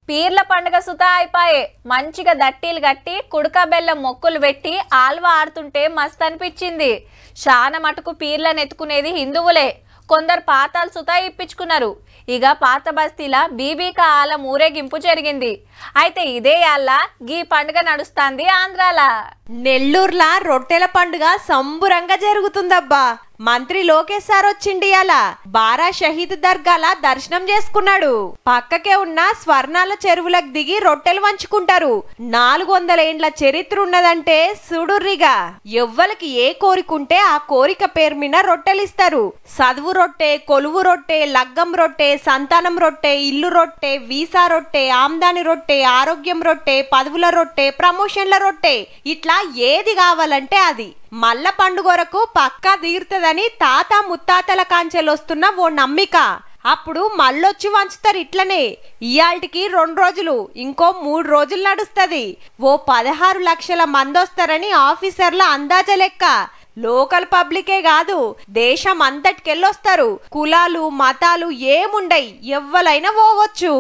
పీర్ల పండుగ సుతా అయిపాయే. మంచిగా దట్టీలు కట్టి కుడక బెల్లం మొక్కులు పెట్టి ఆల్వా ఆడుతుంటే మస్తు అనిపించింది. శాన మటుకు పీర్లను ఎత్తుకునేది హిందువులే. కొందరు పాతాలు సుతా ఇప్పించుకున్నారు. ఇక పాత బస్తీల బీబీకా ఆల ఊరేగింపు జరిగింది. అయితే ఇదే యాళ్ళ గీ పండుగ నడుస్తాంది ఆంధ్రాల. నెల్లూరులా రొట్టెల పండుగ సంబురంగా జరుగుతుందబ్బా. మంత్రి లోకేష్ సార్ వచ్చిండి అలా బారా షహీద్ దర్గాల దర్శనం చేసుకున్నాడు. పక్కకే ఉన్న స్వర్ణాల చెరువులకు దిగి రొట్టెలు వంచుకుంటారు. 400 ఏండ్ల చరిత్ర ఉన్నదంటే సుడుర్రిగా. ఎవ్వలకి ఏ కోరికుంటే ఆ కోరిక పేరు మీద రొట్టెలు ఇస్తారు. చదువు రొట్టె, కొలువు రొట్టె, లగ్గం రొట్టె, సంతానం రొట్టె, ఇల్లు రొట్టె, వీసా రొట్టె, ఆమ్దాని రొట్టె, ఆరోగ్యం రొట్టె, పదవుల రొట్టె, ప్రమోషన్ల రొట్టె, ఇట్లా ఏది కావాలంటే అది. మల్ల పండుగరకు పక్కా తీరుతుందని తాత ముత్తాతల కాంచెలొస్తున్న ఓ నమ్మిక. అప్పుడు మళ్ళొచ్చి వంచుతారు ఇట్లనే. ఇయాల్టికి 2 రోజులు, ఇంకో 3 రోజులు నడుస్తుంది. ఓ 16 లక్షల మంది వస్తారని ఆఫీసర్ల అందాజ లెక్క. లోకల్ పబ్లికే కాదు, దేశం అంతటికెళ్ళొస్తారు. కులాలు మతాలు ఏముండయి, ఎవ్వలైనా పోవచ్చు.